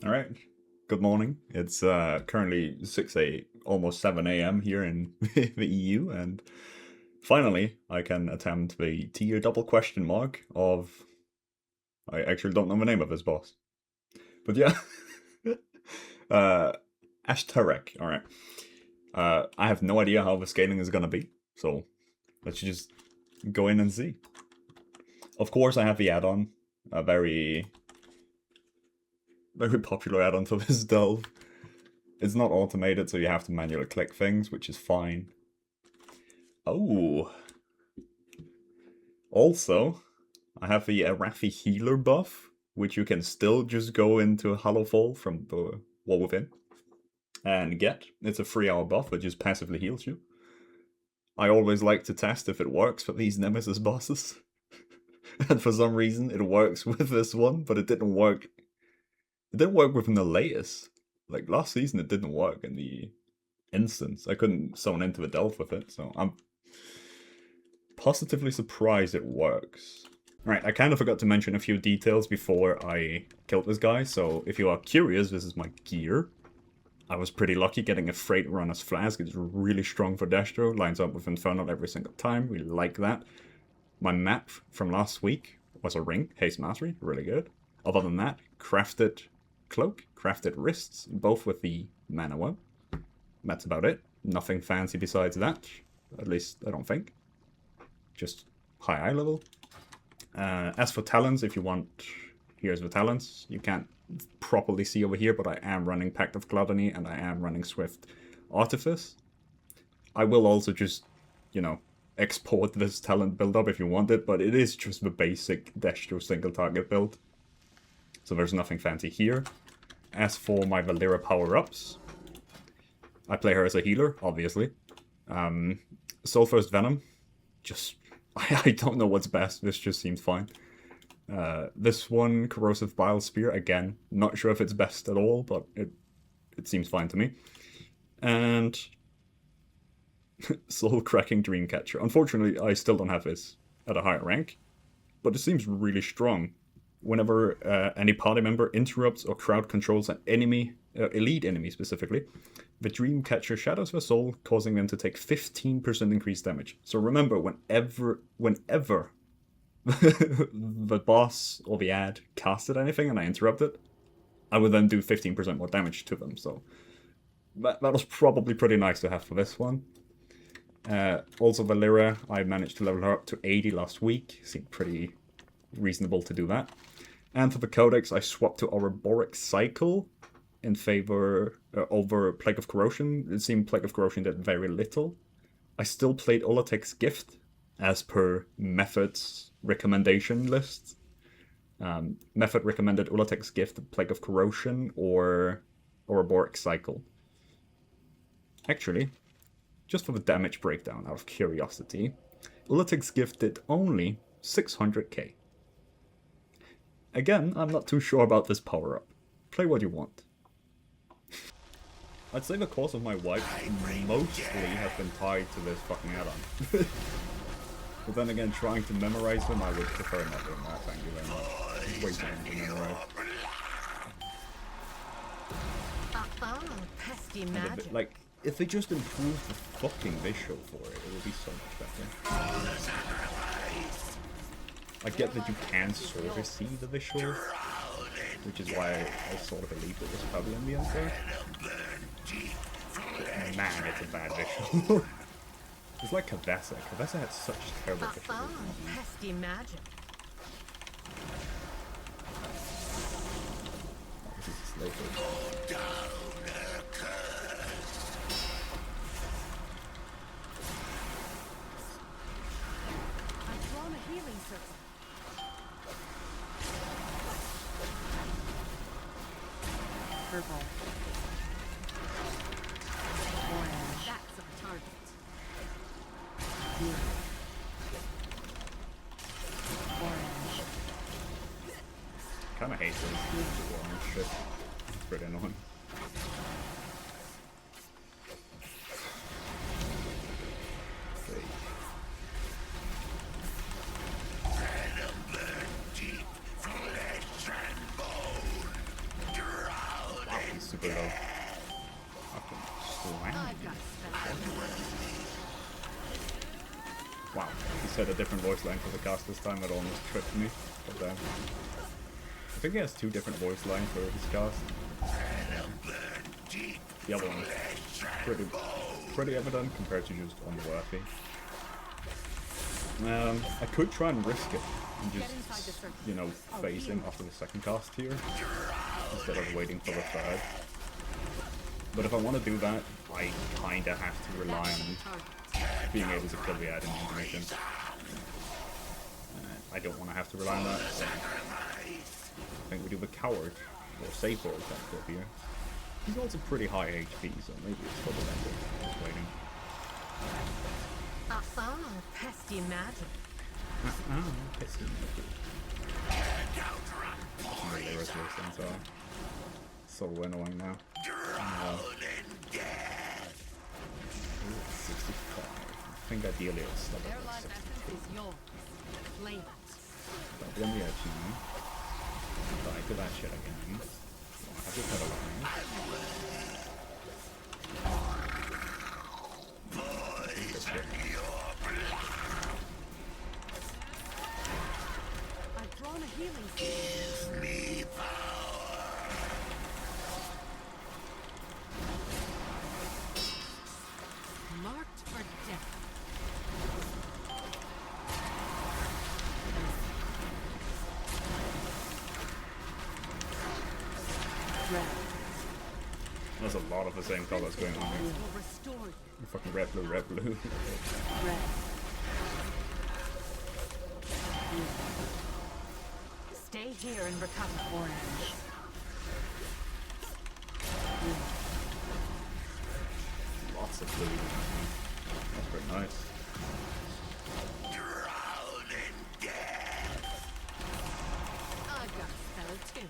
Alright, good morning. It's currently 6 almost 7 a.m. here in the EU, and finally I can attempt the tier double question mark of... I actually don't know the name of this boss. But yeah. Azta'rec, alright. I have no idea how the scaling is gonna be, so let's just go in and see. Of course I have the add-on, a very popular add-on for this delve. It's not automated, so you have to manually click things, which is fine. Oh. Also, I have the Arathi healer buff, which you can still just go into Hollow Fall from the Wall Within and get. It's a 3-hour buff that just passively heals you. I always like to test if it works for these Nemesis bosses. And for some reason it works with this one, but it didn't work. It didn't work with Nulleaus. Like last season it didn't work in the instance. I couldn't summon into the delve with it, so I'm positively surprised it works. Alright, I kind of forgot to mention a few details before I killed this guy, so if you are curious, this is my gear. I was pretty lucky getting a Freight Runner's Flask. It's really strong for Destro, lines up with Infernal every single time, we like that. My map from last week was a ring, Haste Mastery, really good. Other than that, crafted cloak, crafted wrists, both with the mana one. That's about it. Nothing fancy besides that, at least I don't think. Just high eye level. As for talents, if you want, here's the talents. You can't properly see over here, but I am running Pact of Gluttony and I am running Swift Artifice. I will also just, you know, export this talent build up if you want it, but it is just the basic Destro single target build. So there's nothing fancy here. As for my Valeera power-ups, I play her as a healer, obviously. Sulfur's Venom, just... I don't know what's best, this just seems fine. This one, Corrosive Bile Spear, again, not sure if it's best at all, but it seems fine to me. And Soul Cracking Dreamcatcher. Unfortunately, I still don't have this at a higher rank, but it seems really strong. Whenever any party member interrupts or crowd controls an enemy, elite enemy specifically, the Dreamcatcher shadows their soul, causing them to take 15% increased damage. So remember, whenever the boss or the ad casted anything and I interrupted, I would then do 15% more damage to them. So that was probably pretty nice to have for this one. Also Valeera, I managed to level her up to 80 last week. Seemed pretty reasonable to do that. And for the Codex, I swapped to Ouroboros Cycle in favor over Plague of Corrosion. It seemed Plague of Corrosion did very little. I still played Olotec's Gift as per Method's recommendation list. Method recommended Olotec's Gift, Plague of Corrosion, or Ouroboros Cycle. Actually, just for the damage breakdown out of curiosity, Olotec's Gift did only 600k. Again, I'm not too sure about this power-up. Play what you want. I'd say the cause of my wife mostly has been tied to this fucking add-on. But then again, trying to memorize them, I would prefer not doing that, thank you very much. It's way too many to memorize. Pesky magic. Like, if they just improved the fucking visual for it, it would be so much better. I get that you can sort of see the visual, which is why I sort of believed it was probably in the answer. But man, it's a bad visual. It's like Kavessa. Kavessa had such terrible visuals. Pesky magic. Oh, this is a slave phase. I've drawn a healing circle. Purple. Orange. That's a target. Blue. Orange. Kinda hate this orange shit. It's pretty annoying. Okay. Deep flesh and bone, drown super low. Fucking slam. I've got a spell. Wow, he said a different voice line for the cast this time, it almost tripped me. But then, I think he has 2 different voice lines for his cast. The other one is pretty evident compared to just unworthy. I could try and risk it and just, you know, phase him after the second cast here instead of waiting for the third. But if I want to do that, I kinda have to rely on being able to kill the item information. I don't want to have to rely on that, so I think we do the coward, or safe word that here. He's also pretty high HP, so maybe it's for the better waiting. Pesty magic. Pesty magic. Really resistance, so annoying now. 65. I think ideally it's stop Their at life 60. essence is yours. Claim it. Don't be on the edge now. Die to that shit again. Don't have to cut I've drawn a healing spell. Give me Marked for death. Red. There's a lot of the same colors going on here. Will restore you. Fucking red, blue, red, blue. Red. Stay here and recover. Orange. Lots of blue. That's pretty nice. drown in death. I've got a spell too.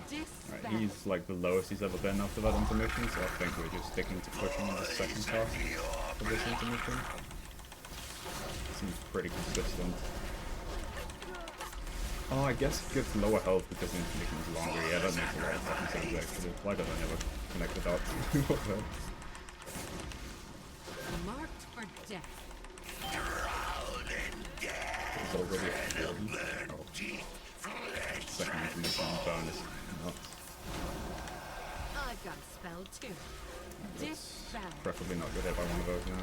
Dispel. Right, he's like the lowest he's ever been after that intermission, so I think we're just sticking to pushing in the second cast for this intermission. Seems pretty consistent. Oh, I guess it gives lower health because the intermission is longer. Yeah, that makes a lot of fucking sense actually. Why did I never connect the dots? Marked for death. Drown in death. It's already at 40. Oh. Second intermission bonus. Nuts. I've got a spell too. Dispel. Preferably not good if I want to vote now.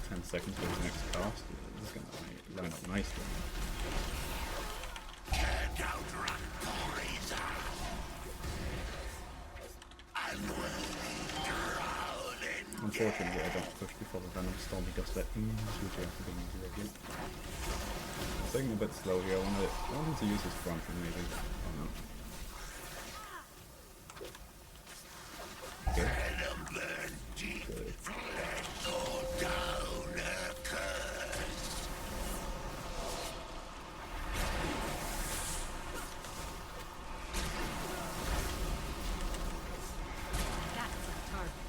10 seconds for his next cast. This is going to line up nicely. Can't outrun poison. Unworthy drowning. Unfortunately, I don't push before the Venom Stormy does that which I have to be easy again. I'm taking a bit slow here. I want him to use his front and maybe. Oh no. Okay. Venom burn deep. Good. Flesh all down a curse. That's our target.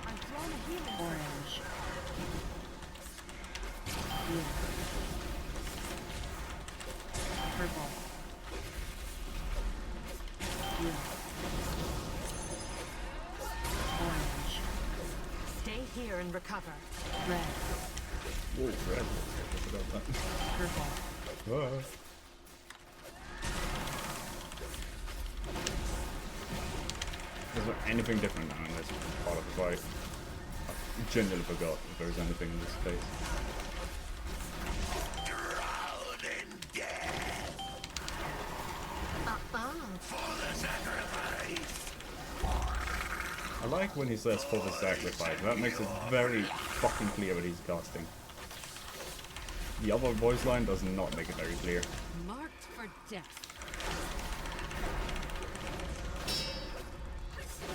I've drawn a healing orange. Purple. Orange. Stay here and recover. Red. Whoa, red. I forgot that. Purple. Ah. Is there anything different now in this part of the fight? I genuinely forgot if there was anything in this space. Drown in death. For the sacrifice. I like when he says for the sacrifice. That makes it very fucking clear what he's casting. The other voice line does not make it very clear. Marked for death.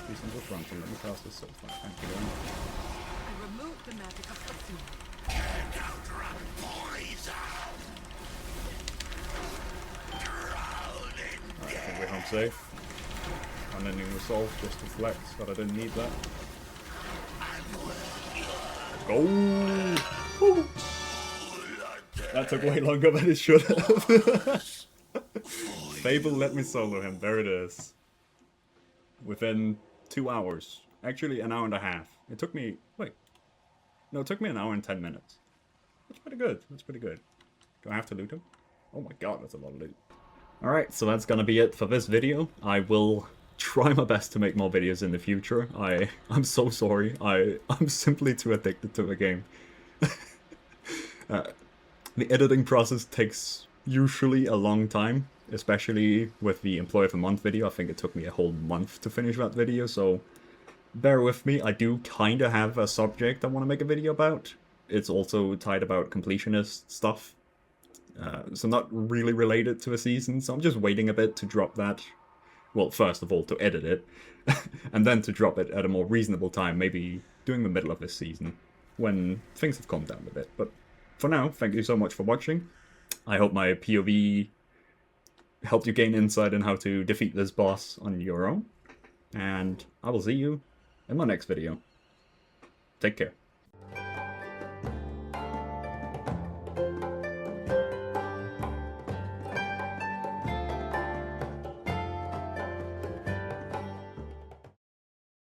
Decent front, let me cast this so far. Thank you. I removed the magic of pursuit. Can't outrun poison. Drown in Alright, I think we're home safe. Unending resolve just to flex, but I didn't need that. go. Woo. That took way longer than it should have. Fable let me solo him. There it is. Within 2 hours. Actually, an hour and a half. It took me... Wait. No, it took me an hour and 10 minutes. That's pretty good. That's pretty good. Do I have to loot him? Oh my god, that's a lot of loot. Alright, so that's gonna be it for this video. I will try my best to make more videos in the future. I'm so sorry. I'm simply too addicted to the game. The editing process takes usually a long time, especially with the Employee of the Month video. I think it took me a whole month to finish that video, so bear with me. I do kind of have a subject I want to make a video about. It's also tied about completionist stuff, so not really related to a season, so I'm just waiting a bit to drop that. Well, first of all, to edit it, and then to drop it at a more reasonable time, maybe during the middle of this season, when things have calmed down a bit. But for now, thank you so much for watching. I hope my POV helped you gain insight in how to defeat this boss on your own, and I will see you in my next video. Take care.